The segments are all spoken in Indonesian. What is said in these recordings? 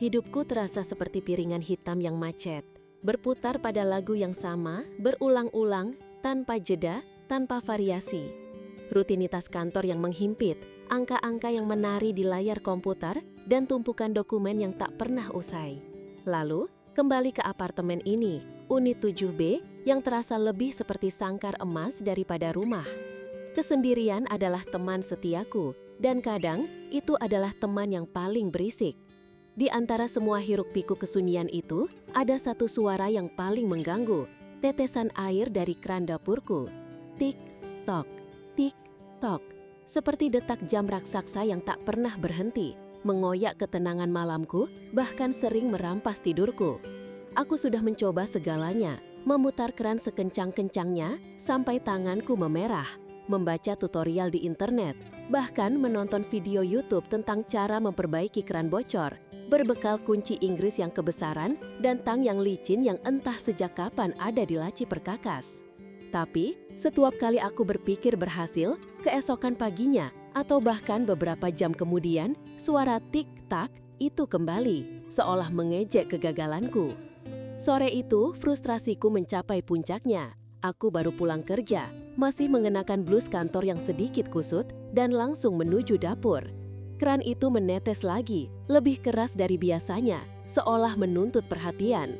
Hidupku terasa seperti piringan hitam yang macet, berputar pada lagu yang sama, berulang-ulang, tanpa jeda, tanpa variasi. Rutinitas kantor yang menghimpit, angka-angka yang menari di layar komputer, dan tumpukan dokumen yang tak pernah usai. Lalu, kembali ke apartemen ini, unit 7B, yang terasa lebih seperti sangkar emas daripada rumah. Kesendirian adalah teman setiaku, dan kadang itu adalah teman yang paling berisik. Di antara semua hiruk-pikuk kesunyian itu, ada satu suara yang paling mengganggu, tetesan air dari keran dapurku. Tik-tok, tik-tok, seperti detak jam raksasa yang tak pernah berhenti, mengoyak ketenangan malamku, bahkan sering merampas tidurku. Aku sudah mencoba segalanya, memutar keran sekencang-kencangnya sampai tanganku memerah, membaca tutorial di internet, bahkan menonton video YouTube tentang cara memperbaiki keran bocor, berbekal kunci Inggris yang kebesaran dan tang yang licin yang entah sejak kapan ada di laci perkakas. Tapi, setiap kali aku berpikir berhasil, keesokan paginya atau bahkan beberapa jam kemudian, suara tik-tak itu kembali, seolah mengejek kegagalanku. Sore itu, frustrasiku mencapai puncaknya. Aku baru pulang kerja, masih mengenakan blus kantor yang sedikit kusut, dan langsung menuju dapur. Keran itu menetes lagi, lebih keras dari biasanya, seolah menuntut perhatian.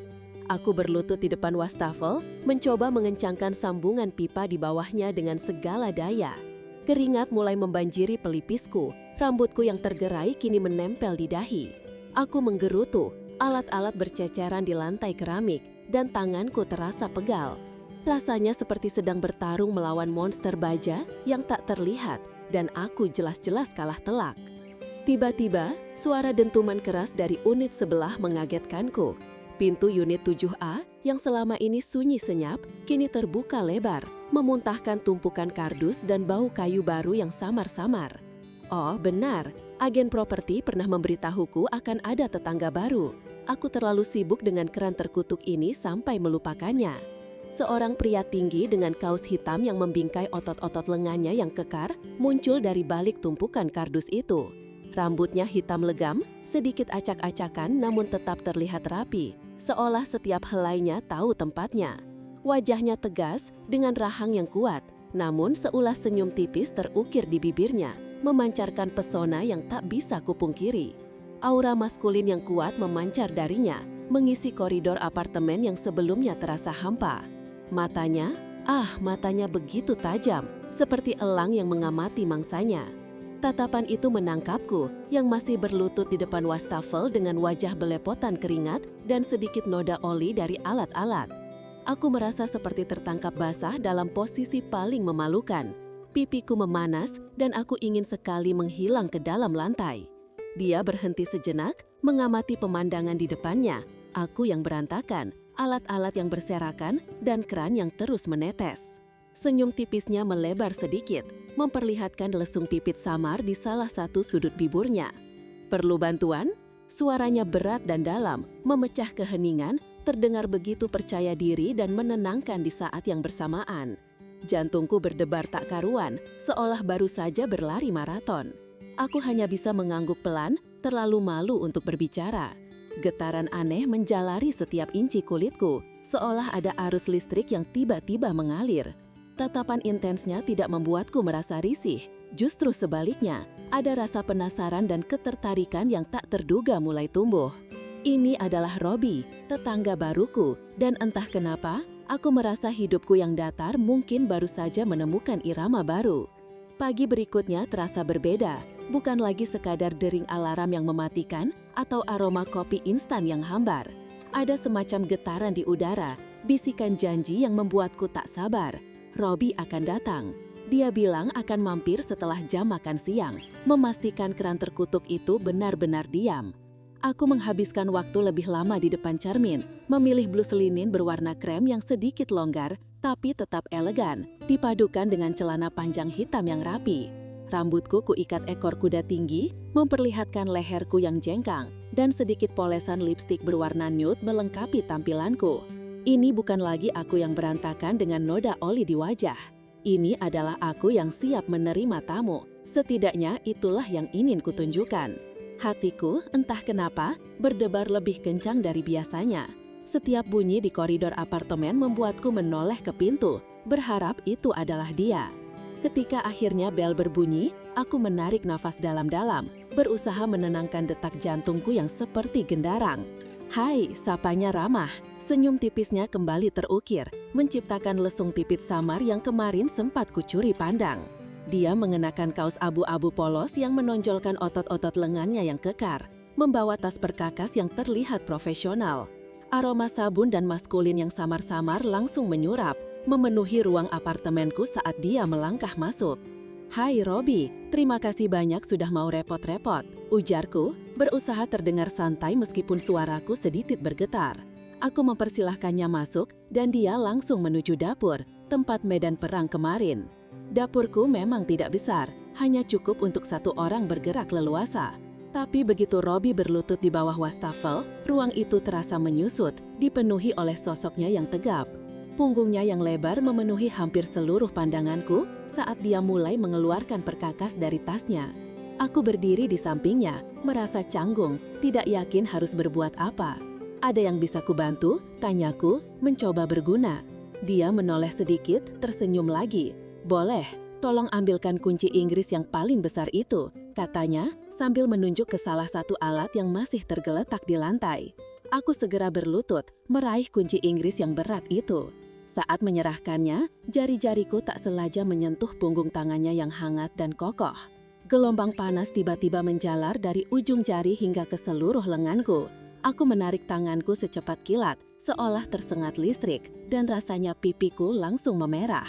Aku berlutut di depan wastafel, mencoba mengencangkan sambungan pipa di bawahnya dengan segala daya. Keringat mulai membanjiri pelipisku, rambutku yang tergerai kini menempel di dahi. Aku menggerutu, alat-alat berceceran di lantai keramik, dan tanganku terasa pegal. Rasanya seperti sedang bertarung melawan monster baja yang tak terlihat, dan aku jelas-jelas kalah telak. Tiba-tiba, suara dentuman keras dari unit sebelah mengagetkanku. Pintu unit 7A yang selama ini sunyi senyap, kini terbuka lebar, memuntahkan tumpukan kardus dan bau kayu baru yang samar-samar. Oh, benar, agen properti pernah memberitahuku akan ada tetangga baru. Aku terlalu sibuk dengan keran terkutuk ini sampai melupakannya. Seorang pria tinggi dengan kaos hitam yang membingkai otot-otot lengannya yang kekar muncul dari balik tumpukan kardus itu. Rambutnya hitam legam, sedikit acak-acakan namun tetap terlihat rapi, seolah setiap helainya tahu tempatnya. Wajahnya tegas dengan rahang yang kuat, namun seulas senyum tipis terukir di bibirnya, memancarkan pesona yang tak bisa kupungkiri. Aura maskulin yang kuat memancar darinya, mengisi koridor apartemen yang sebelumnya terasa hampa. Matanya begitu tajam, seperti elang yang mengamati mangsanya. Tatapan itu menangkapku, yang masih berlutut di depan wastafel dengan wajah belepotan keringat dan sedikit noda oli dari alat-alat. Aku merasa seperti tertangkap basah dalam posisi paling memalukan. Pipiku memanas dan aku ingin sekali menghilang ke dalam lantai. Dia berhenti sejenak, mengamati pemandangan di depannya, aku yang berantakan, alat-alat yang berserakan, dan keran yang terus menetes. Senyum tipisnya melebar sedikit, memperlihatkan lesung pipit samar di salah satu sudut biburnya. Perlu bantuan? Suaranya berat dan dalam, memecah keheningan, terdengar begitu percaya diri dan menenangkan di saat yang bersamaan. Jantungku berdebar tak karuan, seolah baru saja berlari maraton. Aku hanya bisa mengangguk pelan, terlalu malu untuk berbicara. Getaran aneh menjalari setiap inci kulitku, seolah ada arus listrik yang tiba-tiba mengalir. Tatapan intensnya tidak membuatku merasa risih, justru sebaliknya, ada rasa penasaran dan ketertarikan yang tak terduga mulai tumbuh. Ini adalah Robi, tetangga baruku, dan entah kenapa, aku merasa hidupku yang datar mungkin baru saja menemukan irama baru. Pagi berikutnya terasa berbeda, bukan lagi sekadar dering alarm yang mematikan atau aroma kopi instan yang hambar. Ada semacam getaran di udara, bisikan janji yang membuatku tak sabar. Robi akan datang. Dia bilang akan mampir setelah jam makan siang, memastikan keran terkutuk itu benar-benar diam. Aku menghabiskan waktu lebih lama di depan cermin, memilih blus linin berwarna krem yang sedikit longgar, tapi tetap elegan, dipadukan dengan celana panjang hitam yang rapi. Rambutku kuikat ekor kuda tinggi, memperlihatkan leherku yang jengkang, dan sedikit polesan lipstik berwarna nude melengkapi tampilanku. Ini bukan lagi aku yang berantakan dengan noda oli di wajah. Ini adalah aku yang siap menerima tamu. Setidaknya itulah yang ingin kutunjukkan. Hatiku, entah kenapa, berdebar lebih kencang dari biasanya. Setiap bunyi di koridor apartemen membuatku menoleh ke pintu, berharap itu adalah dia. Ketika akhirnya bel berbunyi, aku menarik nafas dalam-dalam, berusaha menenangkan detak jantungku yang seperti gendarang. "Hai," sapanya ramah. Senyum tipisnya kembali terukir, menciptakan lesung pipit samar yang kemarin sempat kucuri pandang. Dia mengenakan kaos abu-abu polos yang menonjolkan otot-otot lengannya yang kekar, membawa tas perkakas yang terlihat profesional. Aroma sabun dan maskulin yang samar-samar langsung menyurap, memenuhi ruang apartemenku saat dia melangkah masuk. "Hai Robby, terima kasih banyak sudah mau repot-repot," ujarku, berusaha terdengar santai meskipun suaraku sedikit bergetar. Aku mempersilahkannya masuk dan dia langsung menuju dapur, tempat medan perang kemarin. Dapurku memang tidak besar, hanya cukup untuk satu orang bergerak leluasa. Tapi begitu Robby berlutut di bawah wastafel, ruang itu terasa menyusut, dipenuhi oleh sosoknya yang tegap. Punggungnya yang lebar memenuhi hampir seluruh pandanganku saat dia mulai mengeluarkan perkakas dari tasnya. Aku berdiri di sampingnya, merasa canggung, tidak yakin harus berbuat apa. "Ada yang bisa kubantu?" tanyaku, mencoba berguna. Dia menoleh sedikit, tersenyum lagi. "Boleh, tolong ambilkan kunci Inggris yang paling besar itu," katanya sambil menunjuk ke salah satu alat yang masih tergeletak di lantai. Aku segera berlutut, meraih kunci Inggris yang berat itu. Saat menyerahkannya, jari-jariku tak sengaja menyentuh punggung tangannya yang hangat dan kokoh. Gelombang panas tiba-tiba menjalar dari ujung jari hingga ke seluruh lenganku. Aku menarik tanganku secepat kilat, seolah tersengat listrik, dan rasanya pipiku langsung memerah.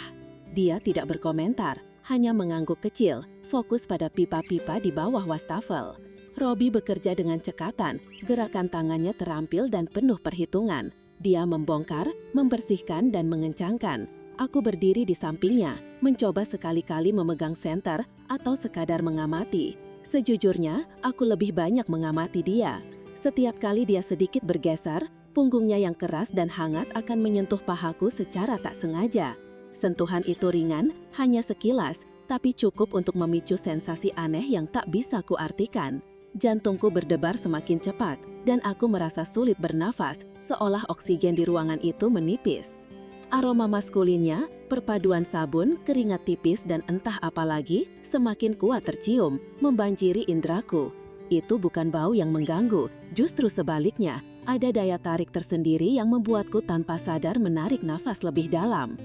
Dia tidak berkomentar, hanya mengangguk kecil, fokus pada pipa-pipa di bawah wastafel. Robby bekerja dengan cekatan, gerakan tangannya terampil dan penuh perhitungan. Dia membongkar, membersihkan, dan mengencangkan. Aku berdiri di sampingnya, mencoba sekali-kali memegang senter atau sekadar mengamati. Sejujurnya, aku lebih banyak mengamati dia. Setiap kali dia sedikit bergeser, punggungnya yang keras dan hangat akan menyentuh pahaku secara tak sengaja. Sentuhan itu ringan, hanya sekilas, tapi cukup untuk memicu sensasi aneh yang tak bisa kuartikan. Jantungku berdebar semakin cepat, dan aku merasa sulit bernafas, seolah oksigen di ruangan itu menipis. Aroma maskulinnya, perpaduan sabun, keringat tipis, dan entah apa lagi, semakin kuat tercium, membanjiri indraku. Itu bukan bau yang mengganggu, justru sebaliknya, ada daya tarik tersendiri yang membuatku tanpa sadar menarik nafas lebih dalam.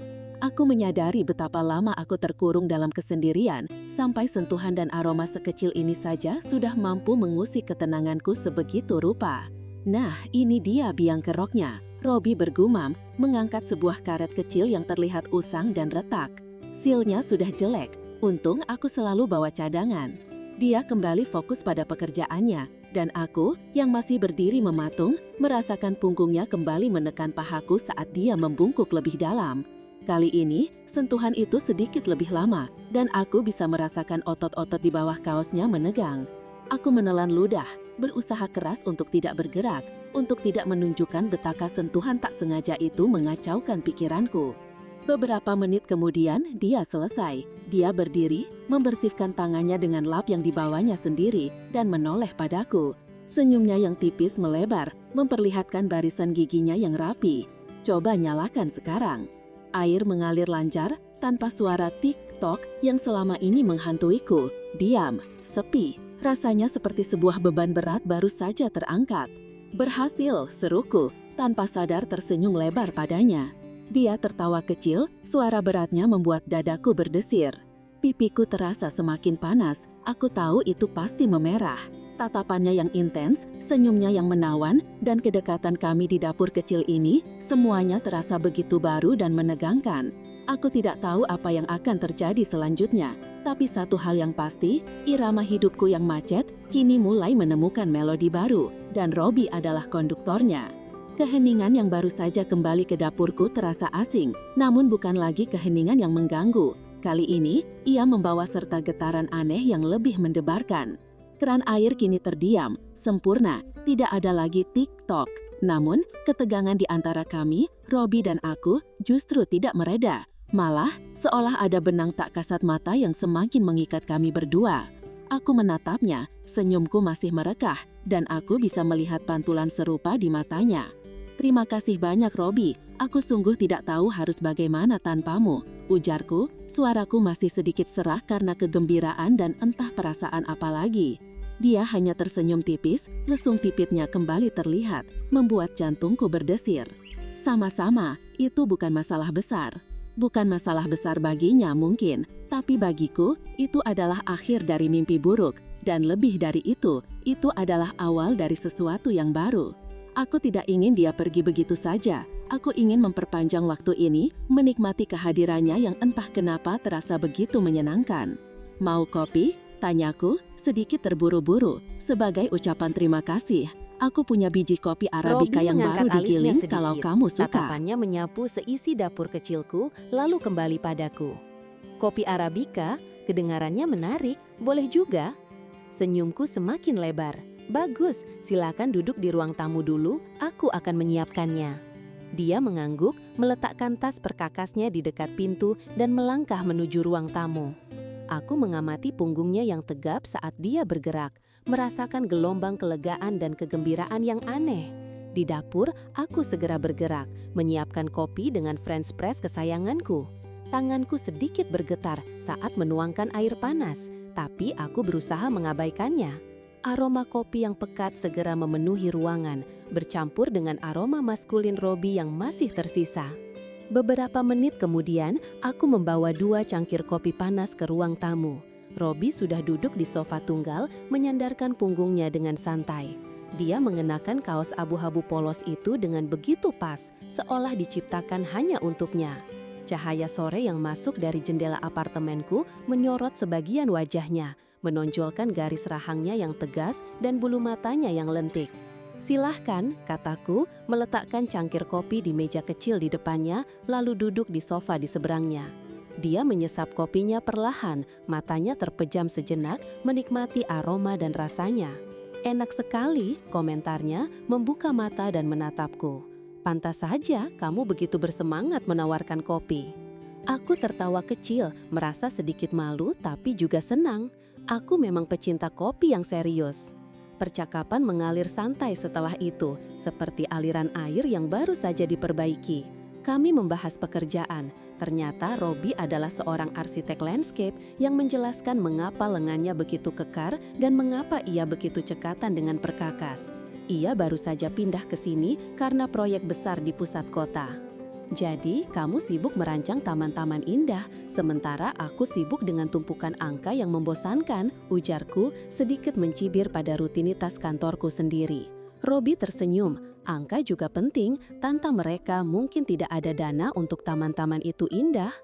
Aku menyadari betapa lama aku terkurung dalam kesendirian, sampai sentuhan dan aroma sekecil ini saja sudah mampu mengusik ketenanganku sebegitu rupa. "Nah, ini dia biang keroknya," Robby bergumam, mengangkat sebuah karet kecil yang terlihat usang dan retak. "Silnya sudah jelek, untung aku selalu bawa cadangan." Dia kembali fokus pada pekerjaannya, dan aku, yang masih berdiri mematung, merasakan punggungnya kembali menekan pahaku saat dia membungkuk lebih dalam. Kali ini, sentuhan itu sedikit lebih lama, dan aku bisa merasakan otot-otot di bawah kaosnya menegang. Aku menelan ludah, berusaha keras untuk tidak bergerak, untuk tidak menunjukkan betapa sentuhan tak sengaja itu mengacaukan pikiranku. Beberapa menit kemudian, dia selesai. Dia berdiri, membersihkan tangannya dengan lap yang dibawanya sendiri, dan menoleh padaku. Senyumnya yang tipis melebar, memperlihatkan barisan giginya yang rapi. "Coba nyalakan sekarang." Air mengalir lancar, tanpa suara tik-tok yang selama ini menghantuiku. Diam, sepi, rasanya seperti sebuah beban berat baru saja terangkat. "Berhasil," seruku, tanpa sadar tersenyum lebar padanya. Dia tertawa kecil, suara beratnya membuat dadaku berdesir. Pipiku terasa semakin panas, aku tahu itu pasti memerah. Tatapannya yang intens, senyumnya yang menawan, dan kedekatan kami di dapur kecil ini, semuanya terasa begitu baru dan menegangkan. Aku tidak tahu apa yang akan terjadi selanjutnya, tapi satu hal yang pasti, irama hidupku yang macet, kini mulai menemukan melodi baru, dan Robby adalah konduktornya. Keheningan yang baru saja kembali ke dapurku terasa asing, namun bukan lagi keheningan yang mengganggu. Kali ini, ia membawa serta getaran aneh yang lebih mendebarkan. Keran air kini terdiam, sempurna, tidak ada lagi tik-tok. Namun, ketegangan di antara kami, Robby dan aku, justru tidak mereda. Malah, seolah ada benang tak kasat mata yang semakin mengikat kami berdua. Aku menatapnya, senyumku masih merekah, dan aku bisa melihat pantulan serupa di matanya. "Terima kasih banyak, Robi. Aku sungguh tidak tahu harus bagaimana tanpamu," ujarku. Suaraku masih sedikit serak karena kegembiraan dan entah perasaan apa lagi. Dia hanya tersenyum tipis, lesung pipitnya kembali terlihat, membuat jantungku berdesir. Sama-sama, itu bukan masalah besar. Bukan masalah besar baginya mungkin, tapi bagiku, itu adalah akhir dari mimpi buruk, dan lebih dari itu adalah awal dari sesuatu yang baru. Aku tidak ingin dia pergi begitu saja. Aku ingin memperpanjang waktu ini, menikmati kehadirannya yang entah kenapa terasa begitu menyenangkan. "Mau kopi?" tanyaku, sedikit terburu-buru. Sebagai ucapan terima kasih, aku punya biji kopi Arabica yang baru digiling kalau kamu suka. Tatapannya menyapu seisi dapur kecilku, lalu kembali padaku. "Kopi Arabica, kedengarannya menarik, boleh juga?" Senyumku semakin lebar. "Bagus, silakan duduk di ruang tamu dulu, aku akan menyiapkannya." Dia mengangguk, meletakkan tas perkakasnya di dekat pintu dan melangkah menuju ruang tamu. Aku mengamati punggungnya yang tegap saat dia bergerak, merasakan gelombang kelegaan dan kegembiraan yang aneh. Di dapur, aku segera bergerak, menyiapkan kopi dengan French press kesayanganku. Tanganku sedikit bergetar saat menuangkan air panas, tapi aku berusaha mengabaikannya. Aroma kopi yang pekat segera memenuhi ruangan, bercampur dengan aroma maskulin Robi yang masih tersisa. Beberapa menit kemudian, aku membawa 2 cangkir kopi panas ke ruang tamu. Robi sudah duduk di sofa tunggal, menyandarkan punggungnya dengan santai. Dia mengenakan kaos abu-abu polos itu dengan begitu pas, seolah diciptakan hanya untuknya. Cahaya sore yang masuk dari jendela apartemenku menyorot sebagian wajahnya, menonjolkan garis rahangnya yang tegas dan bulu matanya yang lentik. "Silahkan," kataku, meletakkan cangkir kopi di meja kecil di depannya, lalu duduk di sofa di seberangnya. Dia menyesap kopinya perlahan, matanya terpejam sejenak, menikmati aroma dan rasanya. "Enak sekali," komentarnya, membuka mata dan menatapku. "Pantas saja kamu begitu bersemangat menawarkan kopi." Aku tertawa kecil, merasa sedikit malu tapi juga senang. Aku memang pecinta kopi yang serius. Percakapan mengalir santai setelah itu, seperti aliran air yang baru saja diperbaiki. Kami membahas pekerjaan. Ternyata Robi adalah seorang arsitek landscape yang menjelaskan mengapa lengannya begitu kekar dan mengapa ia begitu cekatan dengan perkakas. Ia baru saja pindah ke sini karena proyek besar di pusat kota. "Jadi, kamu sibuk merancang taman-taman indah, sementara aku sibuk dengan tumpukan angka yang membosankan," ujarku, sedikit mencibir pada rutinitas kantorku sendiri. Robi tersenyum. "Angka juga penting, tanpa mereka mungkin tidak ada dana untuk taman-taman itu indah."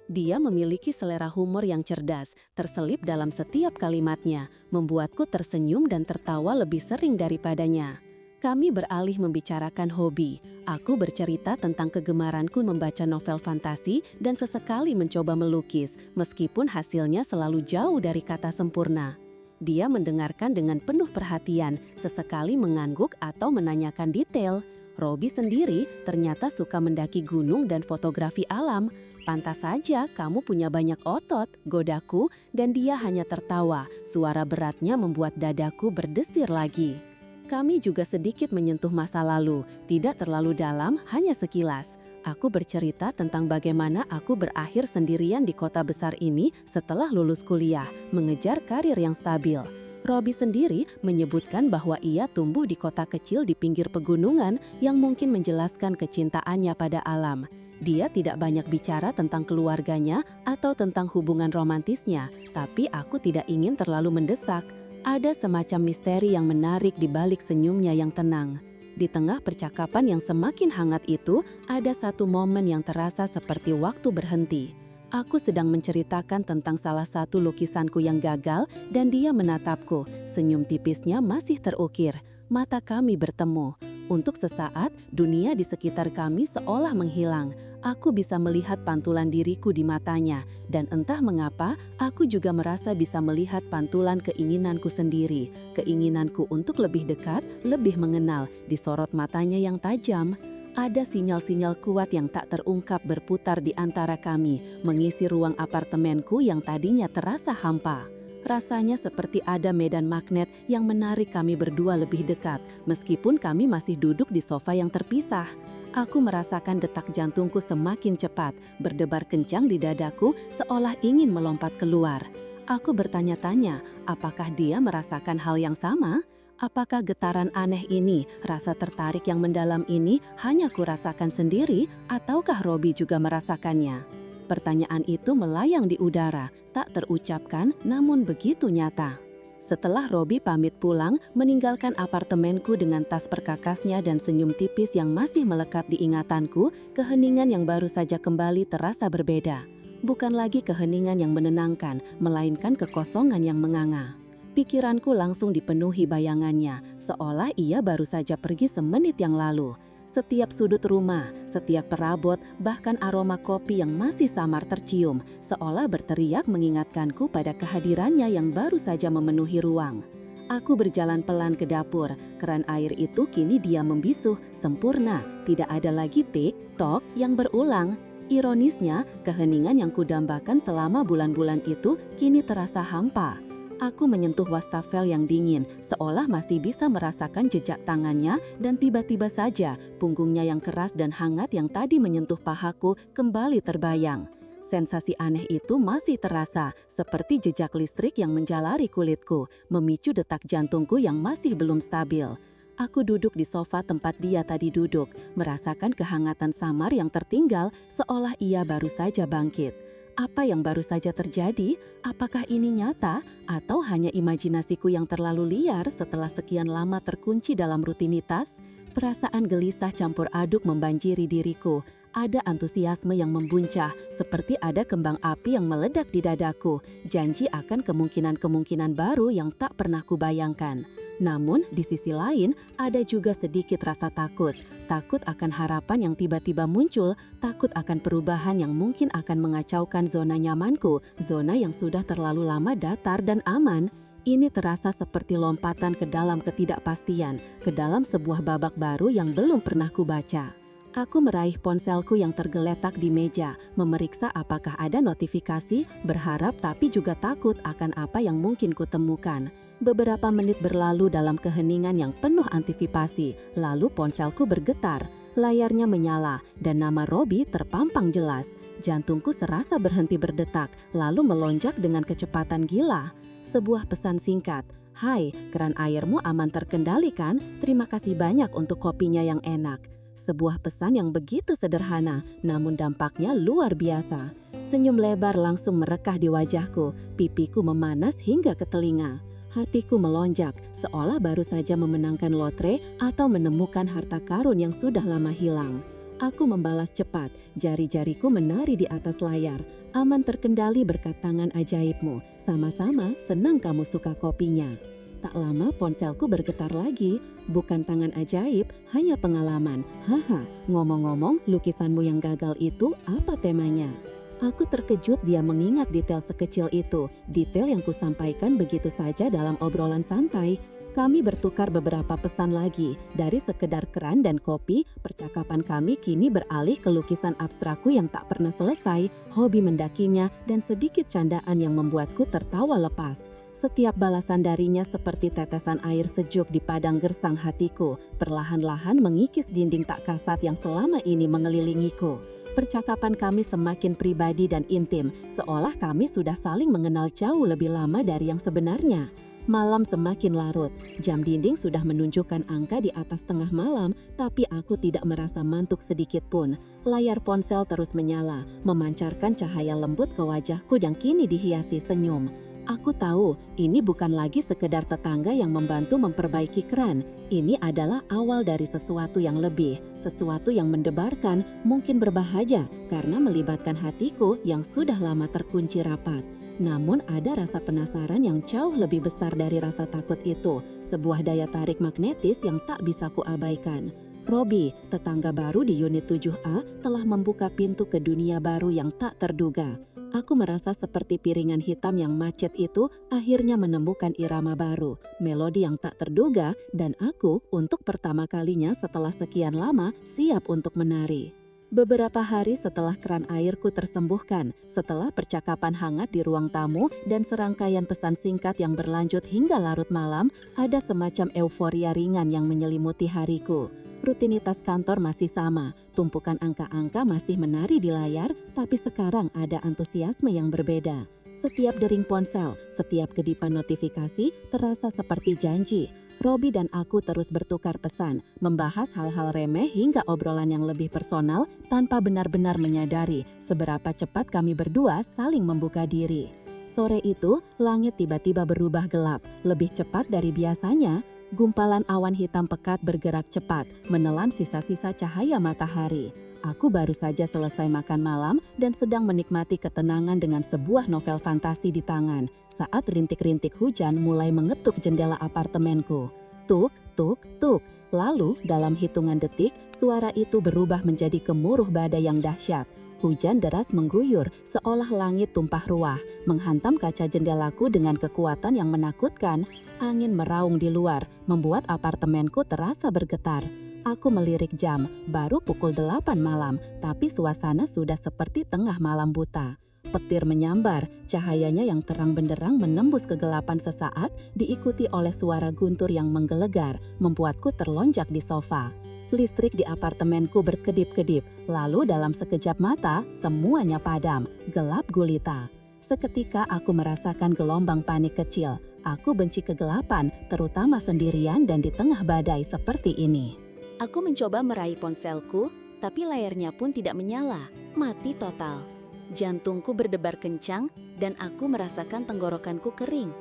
Dia memiliki selera humor yang cerdas, terselip dalam setiap kalimatnya, membuatku tersenyum dan tertawa lebih sering daripadanya. Kami beralih membicarakan hobi. Aku bercerita tentang kegemaranku membaca novel fantasi dan sesekali mencoba melukis, meskipun hasilnya selalu jauh dari kata sempurna. Dia mendengarkan dengan penuh perhatian, sesekali mengangguk atau menanyakan detail. Robi sendiri ternyata suka mendaki gunung dan fotografi alam. "Pantas saja kamu punya banyak otot," godaku, dan dia hanya tertawa. Suara beratnya membuat dadaku berdesir lagi. Kami juga sedikit menyentuh masa lalu, tidak terlalu dalam, hanya sekilas. Aku bercerita tentang bagaimana aku berakhir sendirian di kota besar ini setelah lulus kuliah, mengejar karir yang stabil. Robi sendiri menyebutkan bahwa ia tumbuh di kota kecil di pinggir pegunungan yang mungkin menjelaskan kecintaannya pada alam. Dia tidak banyak bicara tentang keluarganya atau tentang hubungan romantisnya, tapi aku tidak ingin terlalu mendesak. Ada semacam misteri yang menarik di balik senyumnya yang tenang. Di tengah percakapan yang semakin hangat itu, ada satu momen yang terasa seperti waktu berhenti. Aku sedang menceritakan tentang salah satu lukisanku yang gagal dan dia menatapku. Senyum tipisnya masih terukir. Mata kami bertemu. Untuk sesaat, dunia di sekitar kami seolah menghilang. Aku bisa melihat pantulan diriku di matanya, dan entah mengapa, aku juga merasa bisa melihat pantulan keinginanku sendiri. Keinginanku untuk lebih dekat, lebih mengenal, disorot matanya yang tajam. Ada sinyal-sinyal kuat yang tak terungkap berputar di antara kami, mengisi ruang apartemenku yang tadinya terasa hampa. Rasanya seperti ada medan magnet yang menarik kami berdua lebih dekat, meskipun kami masih duduk di sofa yang terpisah. Aku merasakan detak jantungku semakin cepat, berdebar kencang di dadaku seolah ingin melompat keluar. Aku bertanya-tanya, apakah dia merasakan hal yang sama? Apakah getaran aneh ini, rasa tertarik yang mendalam ini hanya kurasakan sendiri, ataukah Robi juga merasakannya? Pertanyaan itu melayang di udara, tak terucapkan namun begitu nyata. Setelah Robi pamit pulang, meninggalkan apartemenku dengan tas perkakasnya dan senyum tipis yang masih melekat di ingatanku, keheningan yang baru saja kembali terasa berbeda. Bukan lagi keheningan yang menenangkan, melainkan kekosongan yang menganga. Pikiranku langsung dipenuhi bayangannya, seolah ia baru saja pergi semenit yang lalu. Setiap sudut rumah, setiap perabot, bahkan aroma kopi yang masih samar tercium, seolah berteriak mengingatkanku pada kehadirannya yang baru saja memenuhi ruang. Aku berjalan pelan ke dapur, keran air itu kini diam membisu, sempurna, tidak ada lagi tik-tok yang berulang. Ironisnya, keheningan yang kudambakan selama bulan-bulan itu kini terasa hampa. Aku menyentuh wastafel yang dingin, seolah masih bisa merasakan jejak tangannya dan tiba-tiba saja punggungnya yang keras dan hangat yang tadi menyentuh pahaku kembali terbayang. Sensasi aneh itu masih terasa, seperti jejak listrik yang menjalari kulitku, memicu detak jantungku yang masih belum stabil. Aku duduk di sofa tempat dia tadi duduk, merasakan kehangatan samar yang tertinggal seolah ia baru saja bangkit. Apa yang baru saja terjadi? Apakah ini nyata atau hanya imajinasiku yang terlalu liar setelah sekian lama terkunci dalam rutinitas? Perasaan gelisah campur aduk membanjiri diriku. Ada antusiasme yang membuncah, seperti ada kembang api yang meledak di dadaku, janji akan kemungkinan-kemungkinan baru yang tak pernah kubayangkan. Namun, di sisi lain, ada juga sedikit rasa takut. Takut akan harapan yang tiba-tiba muncul, takut akan perubahan yang mungkin akan mengacaukan zona nyamanku, zona yang sudah terlalu lama datar dan aman. Ini terasa seperti lompatan ke dalam ketidakpastian, ke dalam sebuah babak baru yang belum pernah kubaca. Aku meraih ponselku yang tergeletak di meja, memeriksa apakah ada notifikasi, berharap tapi juga takut akan apa yang mungkin kutemukan. Beberapa menit berlalu dalam keheningan yang penuh antisipasi, lalu ponselku bergetar, layarnya menyala, dan nama Robi terpampang jelas. Jantungku serasa berhenti berdetak, lalu melonjak dengan kecepatan gila. Sebuah pesan singkat, "Hai, keran airmu aman terkendali kan? Terima kasih banyak untuk kopinya yang enak." Sebuah pesan yang begitu sederhana, namun dampaknya luar biasa. Senyum lebar langsung merekah di wajahku, pipiku memanas hingga ke telinga. Hatiku melonjak, seolah baru saja memenangkan lotre atau menemukan harta karun yang sudah lama hilang. Aku membalas cepat, jari-jariku menari di atas layar. Aman terkendali berkat tangan ajaibmu, sama-sama senang kamu suka kopinya. Tak lama ponselku bergetar lagi, bukan tangan ajaib, hanya pengalaman. Haha, ngomong-ngomong, lukisanmu yang gagal itu apa temanya? Aku terkejut dia mengingat detail sekecil itu, detail yang kusampaikan begitu saja dalam obrolan santai. Kami bertukar beberapa pesan lagi, dari sekedar keran dan kopi, percakapan kami kini beralih ke lukisan abstrakku yang tak pernah selesai, hobi mendakinya, dan sedikit candaan yang membuatku tertawa lepas. Setiap balasan darinya seperti tetesan air sejuk di padang gersang hatiku, perlahan-lahan mengikis dinding tak kasat yang selama ini mengelilingiku. Percakapan kami semakin pribadi dan intim, seolah kami sudah saling mengenal jauh lebih lama dari yang sebenarnya. Malam semakin larut, jam dinding sudah menunjukkan angka di atas tengah malam, tapi aku tidak merasa mantuk sedikit pun. Layar ponsel terus menyala, memancarkan cahaya lembut ke wajahku yang kini dihiasi senyum. Aku tahu, ini bukan lagi sekedar tetangga yang membantu memperbaiki keran. Ini adalah awal dari sesuatu yang lebih, sesuatu yang mendebarkan, mungkin berbahaya, karena melibatkan hatiku yang sudah lama terkunci rapat. Namun ada rasa penasaran yang jauh lebih besar dari rasa takut itu, sebuah daya tarik magnetis yang tak bisa kuabaikan. Robi, tetangga baru di unit 7A, telah membuka pintu ke dunia baru yang tak terduga. Aku merasa seperti piringan hitam yang macet itu akhirnya menemukan irama baru, melodi yang tak terduga, dan aku untuk pertama kalinya setelah sekian lama siap untuk menari. Beberapa hari setelah keran airku tersembuhkan, setelah percakapan hangat di ruang tamu dan serangkaian pesan singkat yang berlanjut hingga larut malam, ada semacam euforia ringan yang menyelimuti hariku. Rutinitas kantor masih sama, tumpukan angka-angka masih menari di layar, tapi sekarang ada antusiasme yang berbeda. Setiap dering ponsel, setiap kedipan notifikasi terasa seperti janji. Robi dan aku terus bertukar pesan, membahas hal-hal remeh hingga obrolan yang lebih personal tanpa benar-benar menyadari seberapa cepat kami berdua saling membuka diri. Sore itu, langit tiba-tiba berubah gelap, lebih cepat dari biasanya. Gumpalan awan hitam pekat bergerak cepat, menelan sisa-sisa cahaya matahari. Aku baru saja selesai makan malam dan sedang menikmati ketenangan dengan sebuah novel fantasi di tangan saat rintik-rintik hujan mulai mengetuk jendela apartemenku. Tuk, tuk, tuk. Lalu, dalam hitungan detik, suara itu berubah menjadi gemuruh badai yang dahsyat. Hujan deras mengguyur, seolah langit tumpah ruah, menghantam kaca jendelaku dengan kekuatan yang menakutkan. Angin meraung di luar, membuat apartemenku terasa bergetar. Aku melirik jam, baru pukul 8 malam, tapi suasana sudah seperti tengah malam buta. Petir menyambar, cahayanya yang terang benderang menembus kegelapan sesaat, diikuti oleh suara guntur yang menggelegar, membuatku terlonjak di sofa. Listrik di apartemenku berkedip-kedip, lalu dalam sekejap mata, semuanya padam, gelap gulita. Seketika aku merasakan gelombang panik kecil. Aku benci kegelapan, terutama sendirian dan di tengah badai seperti ini. Aku mencoba meraih ponselku, tapi layarnya pun tidak menyala, mati total. Jantungku berdebar kencang dan aku merasakan tenggorokanku kering.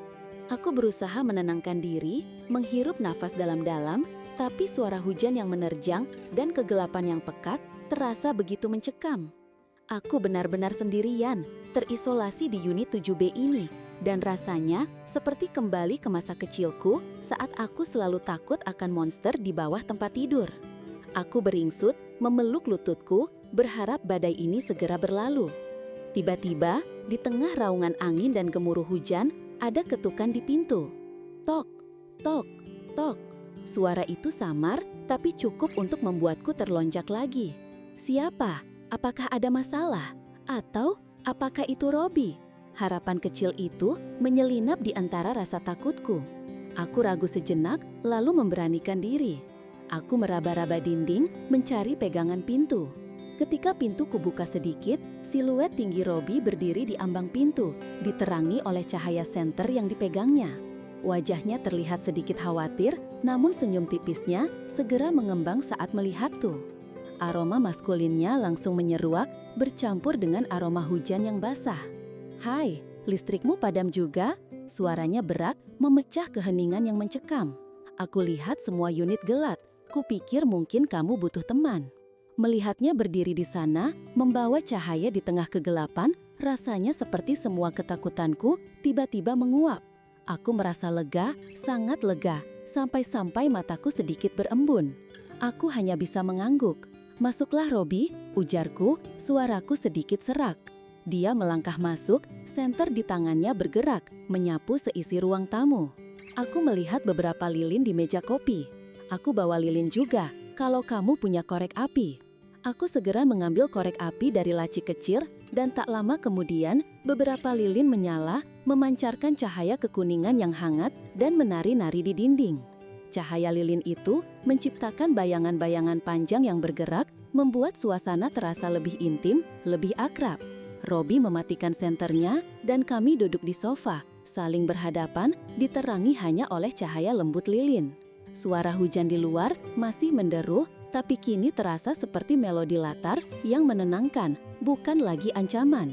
Aku berusaha menenangkan diri, menghirup nafas dalam-dalam, tapi suara hujan yang menerjang dan kegelapan yang pekat terasa begitu mencekam. Aku benar-benar sendirian, terisolasi di unit 7B ini, dan rasanya seperti kembali ke masa kecilku saat aku selalu takut akan monster di bawah tempat tidur. Aku beringsut, memeluk lututku, berharap badai ini segera berlalu. Tiba-tiba, di tengah raungan angin dan gemuruh hujan, ada ketukan di pintu. Tok, tok, tok. Suara itu samar, tapi cukup untuk membuatku terlonjak lagi. Siapa? Apakah ada masalah? Atau apakah itu Robi? Harapan kecil itu menyelinap di antara rasa takutku. Aku ragu sejenak, lalu memberanikan diri. Aku meraba-raba dinding, mencari pegangan pintu. Ketika pintu kubuka sedikit, siluet tinggi Robi berdiri di ambang pintu, diterangi oleh cahaya senter yang dipegangnya. Wajahnya terlihat sedikit khawatir, namun senyum tipisnya segera mengembang saat melihatku. Aroma maskulinnya langsung menyeruak, bercampur dengan aroma hujan yang basah. "Hai, listrikmu padam juga?" Suaranya berat, memecah keheningan yang mencekam. "Aku lihat semua unit gelap. Kupikir mungkin kamu butuh teman." Melihatnya berdiri di sana, membawa cahaya di tengah kegelapan, rasanya seperti semua ketakutanku tiba-tiba menguap. Aku merasa lega, sangat lega, sampai-sampai mataku sedikit berembun. Aku hanya bisa mengangguk. "Masuklah, Robi," ujarku, suaraku sedikit serak. Dia melangkah masuk, senter di tangannya bergerak, menyapu seisi ruang tamu. Aku melihat beberapa lilin di meja kopi. "Aku bawa lilin juga, kalau kamu punya korek api." Aku segera mengambil korek api dari laci kecil dan tak lama kemudian beberapa lilin menyala, memancarkan cahaya kekuningan yang hangat dan menari-nari di dinding. Cahaya lilin itu menciptakan bayangan-bayangan panjang yang bergerak, membuat suasana terasa lebih intim, lebih akrab. Robi mematikan senternya dan kami duduk di sofa, saling berhadapan, diterangi hanya oleh cahaya lembut lilin. Suara hujan di luar masih menderu, tapi kini terasa seperti melodi latar yang menenangkan, bukan lagi ancaman.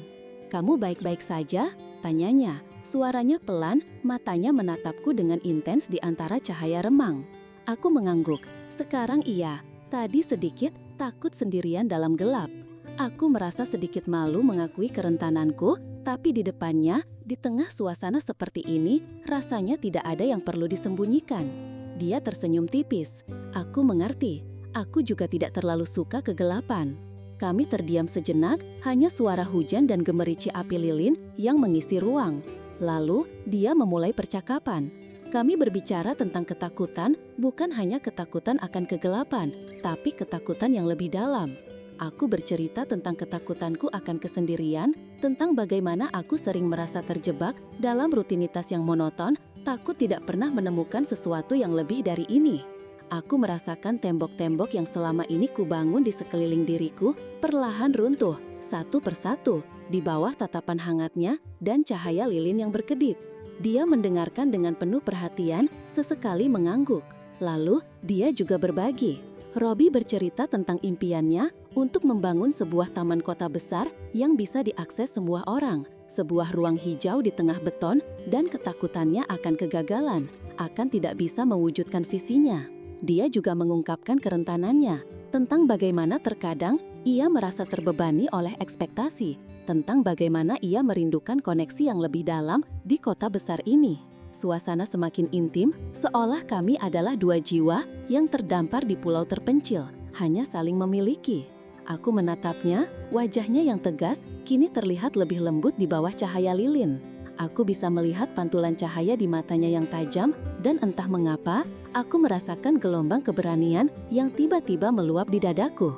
"Kamu baik-baik saja?" tanyanya. Suaranya pelan, matanya menatapku dengan intens di antara cahaya remang. Aku mengangguk. "Sekarang iya, tadi sedikit takut sendirian dalam gelap." Aku merasa sedikit malu mengakui kerentananku, tapi di depannya, di tengah suasana seperti ini, rasanya tidak ada yang perlu disembunyikan. Dia tersenyum tipis. Aku mengerti. Aku juga tidak terlalu suka kegelapan. Kami terdiam sejenak, hanya suara hujan dan gemerici api lilin yang mengisi ruang. Lalu, dia memulai percakapan. Kami berbicara tentang ketakutan, bukan hanya ketakutan akan kegelapan, tapi ketakutan yang lebih dalam. Aku bercerita tentang ketakutanku akan kesendirian, tentang bagaimana aku sering merasa terjebak dalam rutinitas yang monoton, takut tidak pernah menemukan sesuatu yang lebih dari ini. Aku merasakan tembok-tembok yang selama ini kubangun di sekeliling diriku perlahan runtuh, satu persatu, di bawah tatapan hangatnya dan cahaya lilin yang berkedip. Dia mendengarkan dengan penuh perhatian, sesekali mengangguk. Lalu, dia juga berbagi. Robi bercerita tentang impiannya untuk membangun sebuah taman kota besar yang bisa diakses semua orang, sebuah ruang hijau di tengah beton, dan ketakutannya akan kegagalan, akan tidak bisa mewujudkan visinya. Dia juga mengungkapkan kerentanannya tentang bagaimana terkadang ia merasa terbebani oleh ekspektasi, tentang bagaimana ia merindukan koneksi yang lebih dalam di kota besar ini. Suasana semakin intim, seolah kami adalah dua jiwa yang terdampar di pulau terpencil, hanya saling memiliki. Aku menatapnya, wajahnya yang tegas kini terlihat lebih lembut di bawah cahaya lilin. Aku bisa melihat pantulan cahaya di matanya yang tajam, dan entah mengapa, aku merasakan gelombang keberanian yang tiba-tiba meluap di dadaku.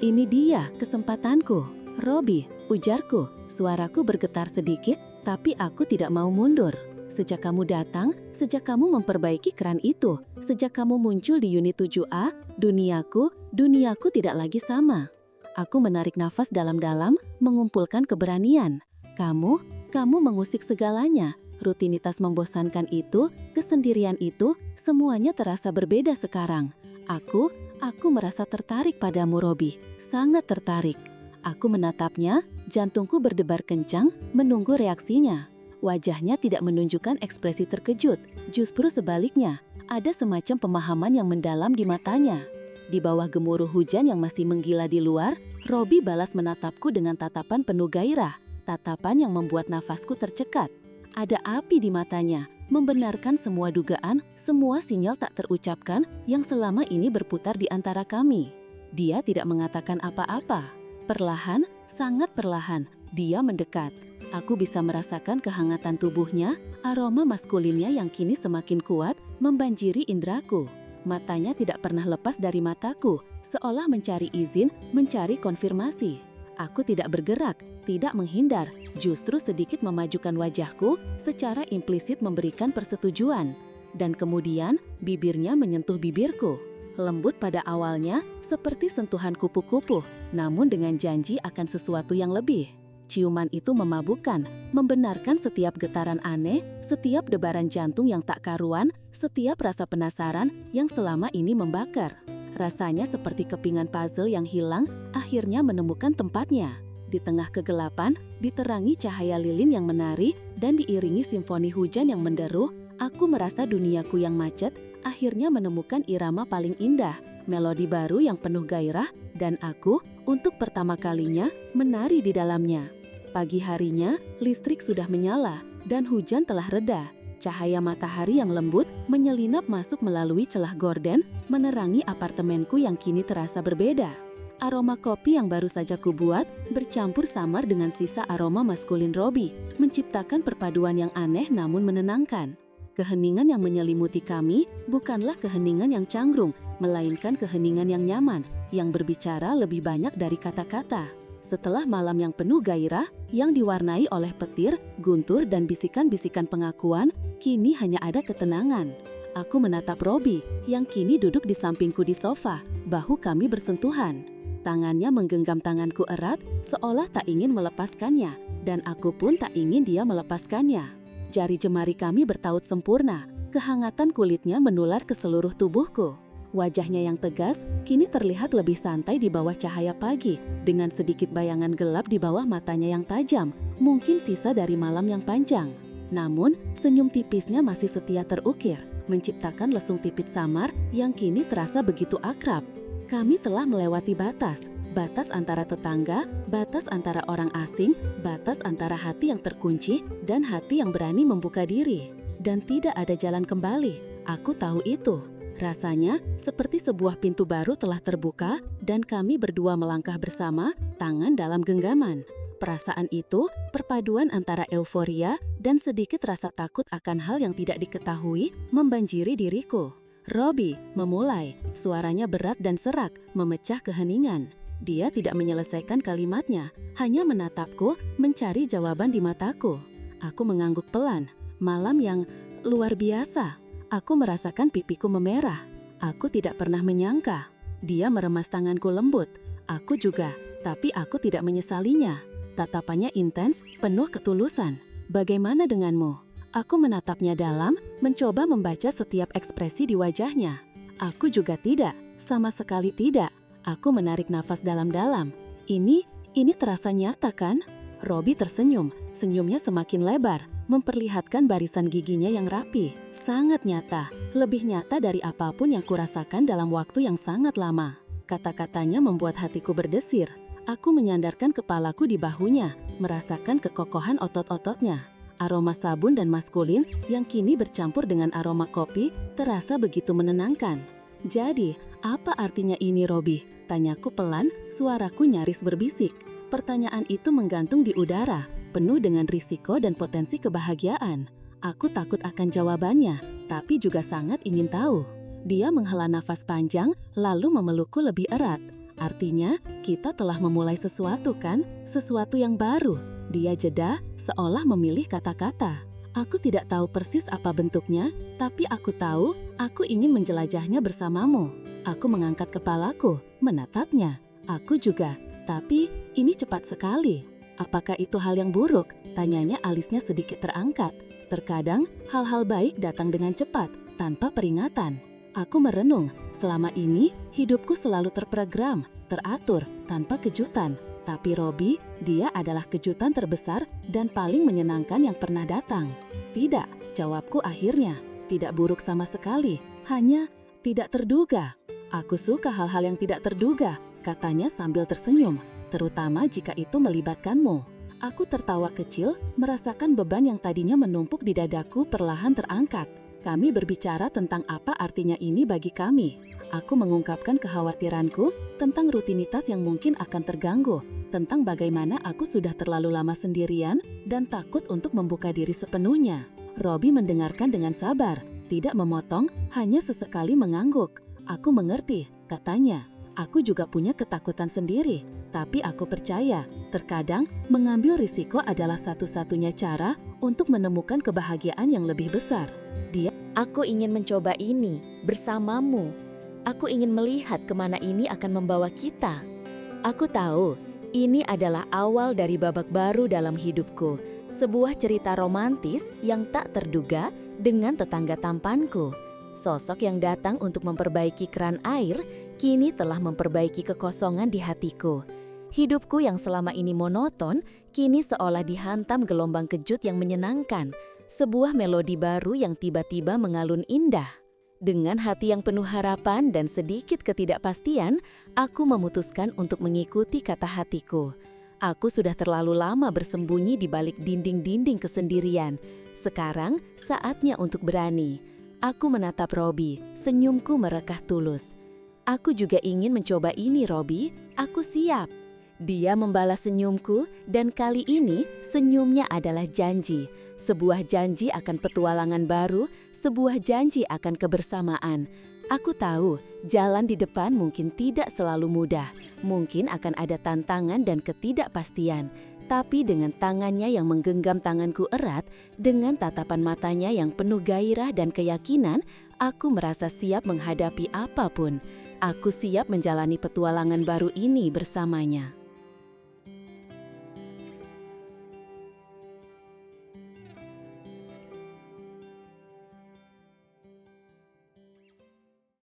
Ini dia kesempatanku, Robi, ujarku. Suaraku bergetar sedikit, tapi aku tidak mau mundur. Sejak kamu datang, sejak kamu memperbaiki keran itu, sejak kamu muncul di unit 7A, duniaku tidak lagi sama. Aku menarik nafas dalam-dalam, mengumpulkan keberanian. Kamu mengusik segalanya. Rutinitas membosankan itu, kesendirian itu, semuanya terasa berbeda sekarang. Aku merasa tertarik padamu, Robi. Sangat tertarik. Aku menatapnya, jantungku berdebar kencang, menunggu reaksinya. Wajahnya tidak menunjukkan ekspresi terkejut, justru sebaliknya, ada semacam pemahaman yang mendalam di matanya. Di bawah gemuruh hujan yang masih menggila di luar, Robi balas menatapku dengan tatapan penuh gairah, tatapan yang membuat nafasku tercekat. Ada api di matanya, membenarkan semua dugaan, semua sinyal tak terucapkan yang selama ini berputar di antara kami. Dia tidak mengatakan apa-apa. Perlahan, sangat perlahan, dia mendekat. Aku bisa merasakan kehangatan tubuhnya, aroma maskulinnya yang kini semakin kuat membanjiri indraku. Matanya tidak pernah lepas dari mataku, seolah mencari izin, mencari konfirmasi. Aku tidak bergerak, tidak menghindar, justru sedikit memajukan wajahku, secara implisit memberikan persetujuan. Dan kemudian, bibirnya menyentuh bibirku. Lembut pada awalnya, seperti sentuhan kupu-kupu, namun dengan janji akan sesuatu yang lebih. Ciuman itu memabukkan, membenarkan setiap getaran aneh, setiap debaran jantung yang tak karuan, setiap rasa penasaran yang selama ini membakar. Rasanya seperti kepingan puzzle yang hilang, akhirnya menemukan tempatnya. Di tengah kegelapan, diterangi cahaya lilin yang menari, dan diiringi simfoni hujan yang menderu, aku merasa duniaku yang macet, akhirnya menemukan irama paling indah, melodi baru yang penuh gairah, dan aku, untuk pertama kalinya, menari di dalamnya. Pagi harinya, listrik sudah menyala, dan hujan telah reda. Cahaya matahari yang lembut menyelinap masuk melalui celah gorden, menerangi apartemenku yang kini terasa berbeda. Aroma kopi yang baru saja kubuat bercampur samar dengan sisa aroma maskulin Robi, menciptakan perpaduan yang aneh namun menenangkan. Keheningan yang menyelimuti kami bukanlah keheningan yang canggung, melainkan keheningan yang nyaman, yang berbicara lebih banyak dari kata-kata. Setelah malam yang penuh gairah, yang diwarnai oleh petir, guntur, dan bisikan-bisikan pengakuan, kini hanya ada ketenangan. Aku menatap Robi, yang kini duduk di sampingku di sofa, bahu kami bersentuhan. Tangannya menggenggam tanganku erat, seolah tak ingin melepaskannya, dan aku pun tak ingin dia melepaskannya. Jari jemari kami bertaut sempurna, kehangatan kulitnya menular ke seluruh tubuhku. Wajahnya yang tegas kini terlihat lebih santai di bawah cahaya pagi, dengan sedikit bayangan gelap di bawah matanya yang tajam, mungkin sisa dari malam yang panjang. Namun, senyum tipisnya masih setia terukir, menciptakan lesung tipit samar yang kini terasa begitu akrab. Kami telah melewati batas antara tetangga, batas antara orang asing, batas antara hati yang terkunci dan hati yang berani membuka diri. Dan tidak ada jalan kembali, aku tahu itu. Rasanya seperti sebuah pintu baru telah terbuka dan kami berdua melangkah bersama, tangan dalam genggaman. Perasaan itu, perpaduan antara euforia dan sedikit rasa takut akan hal yang tidak diketahui, membanjiri diriku. Robi memulai, suaranya berat dan serak, memecah keheningan. Dia tidak menyelesaikan kalimatnya, hanya menatapku, mencari jawaban di mataku. Aku mengangguk pelan. Malam yang luar biasa. Aku merasakan pipiku memerah. Aku tidak pernah menyangka. Dia meremas tanganku lembut. Aku juga, tapi aku tidak menyesalinya. Tatapannya intens, penuh ketulusan. Bagaimana denganmu? Aku menatapnya dalam, mencoba membaca setiap ekspresi di wajahnya. Aku juga tidak, sama sekali tidak. Aku menarik nafas dalam-dalam. Ini terasa nyata kan? Robi tersenyum, senyumnya semakin lebar, memperlihatkan barisan giginya yang rapi. Sangat nyata, lebih nyata dari apapun yang kurasakan dalam waktu yang sangat lama. Kata-katanya membuat hatiku berdesir. Aku menyandarkan kepalaku di bahunya, merasakan kekokohan otot-ototnya. Aroma sabun dan maskulin yang kini bercampur dengan aroma kopi terasa begitu menenangkan. Jadi, apa artinya ini, Robi? Tanyaku pelan, suaraku nyaris berbisik. Pertanyaan itu menggantung di udara, penuh dengan risiko dan potensi kebahagiaan. Aku takut akan jawabannya, tapi juga sangat ingin tahu. Dia menghela nafas panjang, lalu memelukku lebih erat. Artinya, kita telah memulai sesuatu kan? Sesuatu yang baru. Dia jeda, seolah memilih kata-kata. Aku tidak tahu persis apa bentuknya, tapi aku tahu aku ingin menjelajahnya bersamamu. Aku mengangkat kepalaku, menatapnya. Aku juga, tapi ini cepat sekali. Apakah itu hal yang buruk? Tanyanya alisnya sedikit terangkat. Terkadang, hal-hal baik datang dengan cepat, tanpa peringatan. Aku merenung, selama ini hidupku selalu terprogram, teratur, tanpa kejutan. Tapi Robi, dia adalah kejutan terbesar dan paling menyenangkan yang pernah datang. Tidak, jawabku akhirnya. Tidak buruk sama sekali, hanya tidak terduga. Aku suka hal-hal yang tidak terduga, katanya sambil tersenyum, terutama jika itu melibatkanmu. Aku tertawa kecil, merasakan beban yang tadinya menumpuk di dadaku perlahan terangkat. Kami berbicara tentang apa artinya ini bagi kami. Aku mengungkapkan kekhawatiranku tentang rutinitas yang mungkin akan terganggu, tentang bagaimana aku sudah terlalu lama sendirian dan takut untuk membuka diri sepenuhnya. Robi mendengarkan dengan sabar, tidak memotong, hanya sesekali mengangguk. Aku mengerti, katanya. Aku juga punya ketakutan sendiri, tapi aku percaya, terkadang mengambil risiko adalah satu-satunya cara untuk menemukan kebahagiaan yang lebih besar. Aku ingin mencoba ini bersamamu. Aku ingin melihat kemana ini akan membawa kita. Aku tahu, ini adalah awal dari babak baru dalam hidupku. Sebuah cerita romantis yang tak terduga dengan tetangga tampanku. Sosok yang datang untuk memperbaiki keran air, kini telah memperbaiki kekosongan di hatiku. Hidupku yang selama ini monoton, kini seolah dihantam gelombang kejut yang menyenangkan. Sebuah melodi baru yang tiba-tiba mengalun indah. Dengan hati yang penuh harapan dan sedikit ketidakpastian, aku memutuskan untuk mengikuti kata hatiku. Aku sudah terlalu lama bersembunyi di balik dinding-dinding kesendirian. Sekarang saatnya untuk berani. Aku menatap Robi, senyumku merekah tulus. Aku juga ingin mencoba ini, Robi. Aku siap. Dia membalas senyumku dan kali ini senyumnya adalah janji. Sebuah janji akan petualangan baru, sebuah janji akan kebersamaan. Aku tahu jalan di depan mungkin tidak selalu mudah. Mungkin akan ada tantangan dan ketidakpastian. Tapi dengan tangannya yang menggenggam tanganku erat, dengan tatapan matanya yang penuh gairah dan keyakinan, aku merasa siap menghadapi apapun. Aku siap menjalani petualangan baru ini bersamanya.